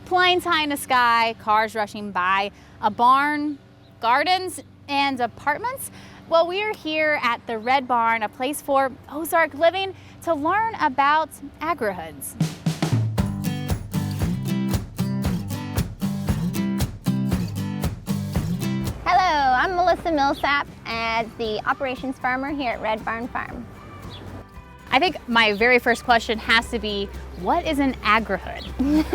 planes high in the sky, cars rushing by, a barn, gardens, and apartments. Well, we are here at the Red Barn, a place for Ozark living, to learn about agri-hoods. Hello, I'm Melissa Millsap as the operations farmer here at Red Barn Farm. I think my very first question has to be, what is an agri-hood?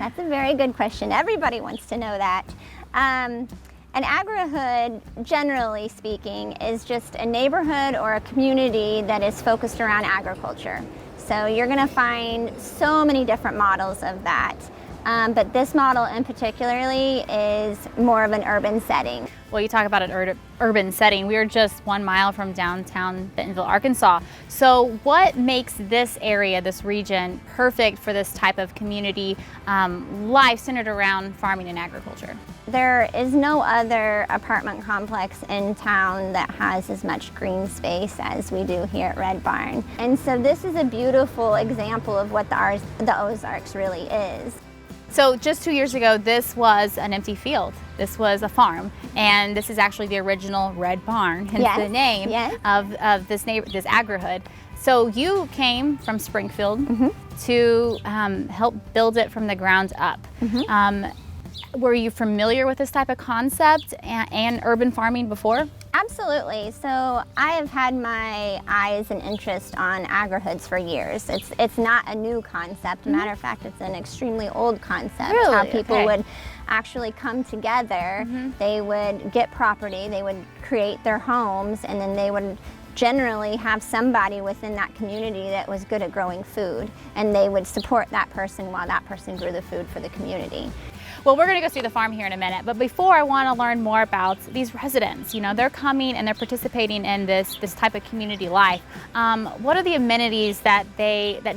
That's a very good question. Everybody wants to know that. An agri-hood, generally speaking, is just a neighborhood or a community that is focused around agriculture. So you're going to find so many different models of that. But this model in particularly is more of an urban setting. Well, you talk about an urban setting. We are just 1 mile from downtown Bentonville, Arkansas. So what makes this area, this region, perfect for this type of community life centered around farming and agriculture? There is no other apartment complex in town that has as much green space as we do here at Red Barn. And so this is a beautiful example of what the Ozarks really is. So just 2 years ago, this was an empty field. This was a farm, and this is actually the original Red Barn, hence the name of this agri-hood. So you came from Springfield to help build it from the ground up. Were you familiar with this type of concept and urban farming before? Absolutely. So I have had my eyes and interest on agri-hoods for years. It's not a new concept. Matter of fact, it's an extremely old concept. Really? How people would actually come together. They would get property, they would create their homes, and then they would generally have somebody within that community that was good at growing food, and they would support that person while that person grew the food for the community. Well, we're going to go see the farm here in a minute, but before, I want to learn more about these residents. You know, they're coming and they're participating in this type of community life. What are the amenities that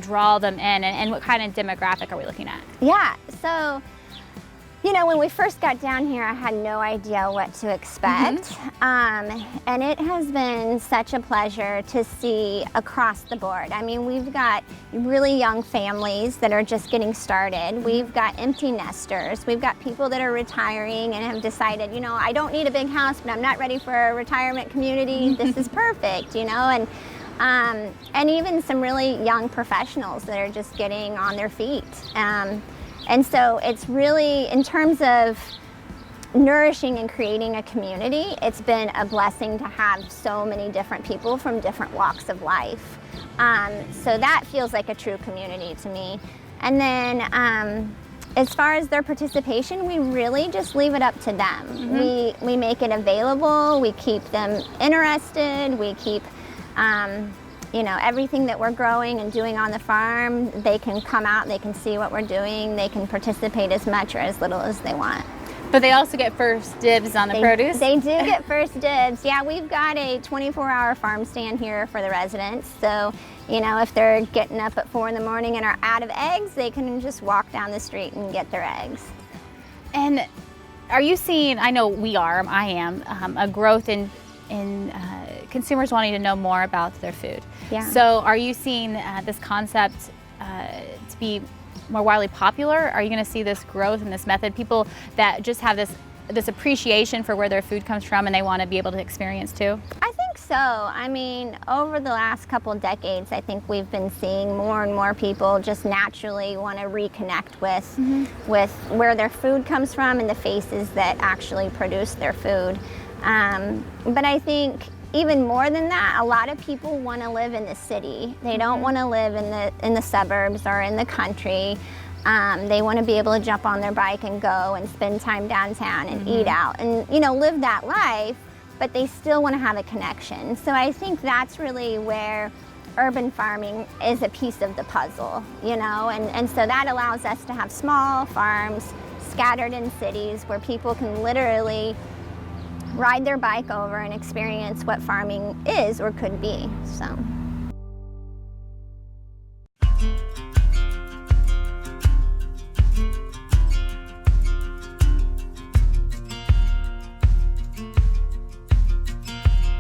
draw them in, and what kind of demographic are we looking at? Yeah, so you know, when we first got down here, I had no idea what to expect. And it has been such a pleasure to see across the board. I mean, we've got really young families that are just getting started. We've got empty nesters. We've got people that are retiring and have decided, you know, I don't need a big house, but I'm not ready for a retirement community. This is perfect, you know, and even some really young professionals that are just getting on their feet. And so it's really, in terms of nourishing and creating a community, it's been a blessing to have so many different people from different walks of life. So that feels like a true community to me. And then as far as their participation, we really just leave it up to them. We make it available, we keep them interested, we keep you know, everything that we're growing and doing on the farm, they can come out, they can see what we're doing, they can participate as much or as little as they want. But they also get first dibs on the produce? They do get first dibs. Yeah, we've got a 24-hour farm stand here for the residents. So, you know, if they're getting up at 4 in the morning and are out of eggs, they can just walk down the street and get their eggs. And are you seeing, I know I am, a growth in consumers wanting to know more about their food. Yeah. So are you seeing this concept to be more widely popular? Are you going to see this growth in this method? People that just have this appreciation for where their food comes from and they want to be able to experience too? I think so. I mean, over the last couple of decades, I think we've been seeing more and more people just naturally want to reconnect with where their food comes from and the faces that actually produce their food. But I think even more than that, a lot of people want to live in the city. They don't want to live in the suburbs or in the country. They want to be able to jump on their bike and go and spend time downtown and eat out and, you know, live that life, but they still want to have a connection. So I think that's really where urban farming is a piece of the puzzle, you know, and so that allows us to have small farms scattered in cities where people can literally ride their bike over and experience what farming is or could be. So.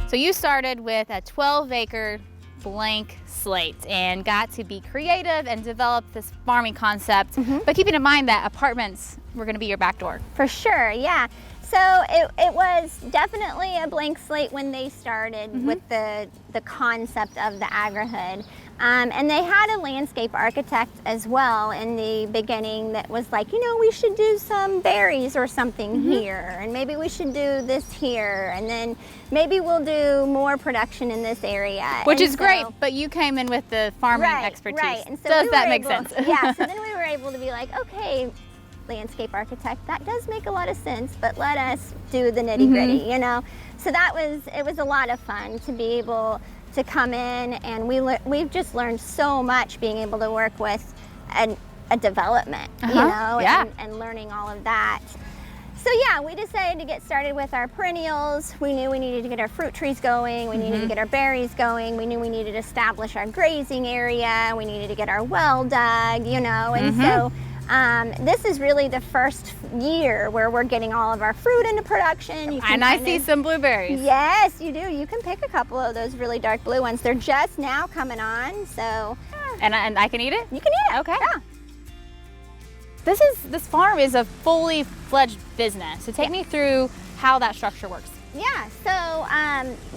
So you started with a 12-acre blank slate and got to be creative and develop this farming concept, but keeping in mind that apartments were going to be your back door. For sure, yeah. So it was definitely a blank slate when they started with the concept of the agrihood. And they had a landscape architect as well in the beginning that was like, you know, we should do some berries or something here, and maybe we should do this here, and then maybe we'll do more production in this area. Which is great, but you came in with the farming expertise. Right, and so does that make sense? Yeah, so then we were able to be like, okay, landscape architect, that does make a lot of sense, but let us do the nitty gritty, you know? So it was a lot of fun to be able to come in, and we've just learned so much being able to work with a development, you know, and learning all of that. So yeah, we decided to get started with our perennials. We knew we needed to get our fruit trees going. We needed to get our berries going. We knew we needed to establish our grazing area. We needed to get our well dug, you know, and so this is really the first year where we're getting all of our fruit into production. And I see some blueberries. Yes, you do. You can pick a couple of those really dark blue ones. They're just now coming on, so. And I can eat it? You can eat it. Okay. Yeah. This farm is a fully fledged business. So take me through how that structure works. Yeah, so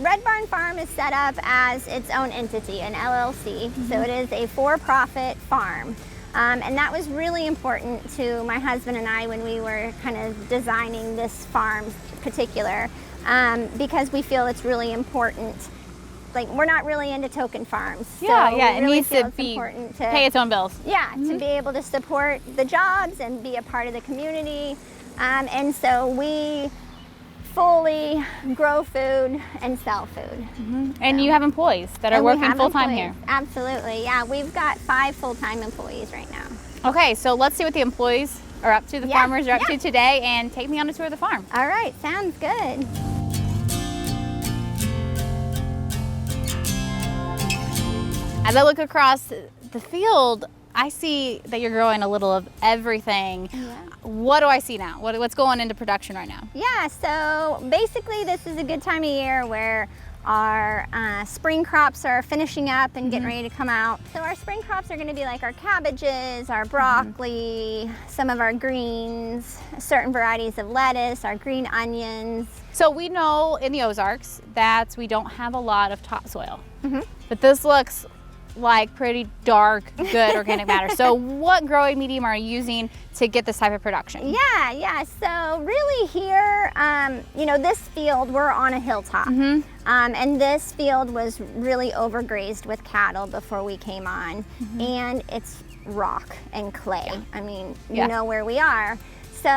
Red Barn Farm is set up as its own entity, an LLC. So it is a for-profit farm. And that was really important to my husband and I when we were kind of designing this farm in particular, because we feel it's really important. Like, we're not really into token farms. Yeah, so it really needs to be pay its own bills. Yeah, to be able to support the jobs and be a part of the community. And so we fully grow food and sell food. And you have employees that are working full-time here. Absolutely, yeah. We've got 5 full-time employees right now. Okay, so let's see what the employees are up to, the farmers are up to today, and take me on a tour of the farm. All right, sounds good. As I look across the field, I see that you're growing a little of everything. Yeah. What do I see now? What's going into production right now? Yeah, so basically this is a good time of year where our spring crops are finishing up and getting ready to come out. So our spring crops are going to be like our cabbages, our broccoli, some of our greens, certain varieties of lettuce, our green onions. So we know in the Ozarks that we don't have a lot of topsoil, but this looks like pretty dark, good organic matter. So what growing medium are you using to get this type of production? Yeah. So really here, you know, this field, we're on a hilltop. And this field was really overgrazed with cattle before we came on. And it's rock and clay. I mean, you know where we are. So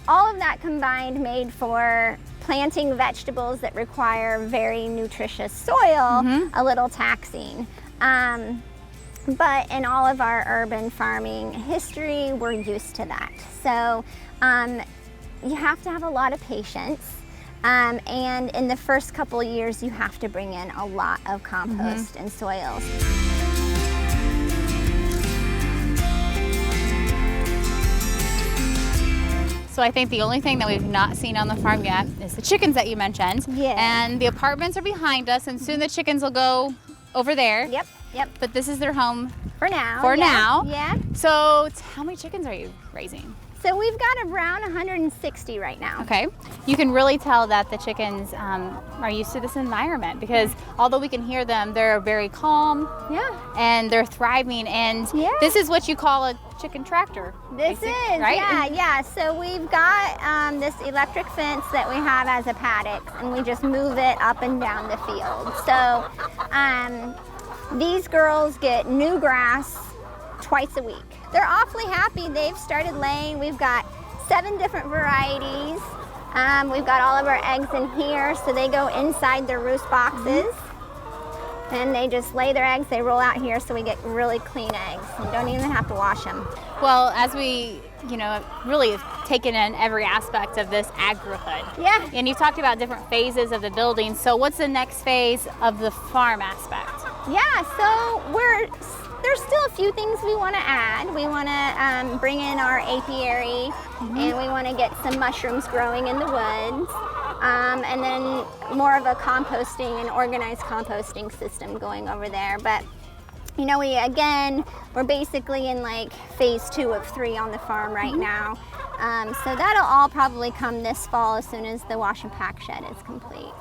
all of that combined made for planting vegetables that require very nutritious soil a little taxing. But in all of our urban farming history, we're used to that. So you have to have a lot of patience. And in the first couple of years, you have to bring in a lot of compost and soils. So I think the only thing that we've not seen on the farm yet is the chickens that you mentioned. Yeah. And the apartments are behind us, and soon the chickens will go over there. Yep. But this is their home for now. Yeah. So how many chickens are you raising? So we've got around 160 right now. Okay. You can really tell that the chickens are used to this environment, because although we can hear them, they're very calm. Yeah. And they're thriving. And this is what you call a chicken tractor. This is, right? Yeah. So we've got this electric fence that we have as a paddock, and we just move it up and down the field. So these girls get new grass twice a week. They're awfully happy. They've started laying. We've got 7 different varieties. We've got all of our eggs in here, so they go inside their roost boxes. And they just lay their eggs, they roll out here, so we get really clean eggs. We don't even have to wash them. Well, as we, really have taken in every aspect of this agrihood. Yeah. And you talked about different phases of the building. So what's the next phase of the farm aspect? Yeah, so there's still a few things we want to add. We want to bring in our apiary, and we want to get some mushrooms growing in the woods. and then more of a composting and organized composting system going over there. But you know, we're basically in like phase 2 of 3 on the farm right now. So that'll all probably come this fall as soon as the wash and pack shed is complete.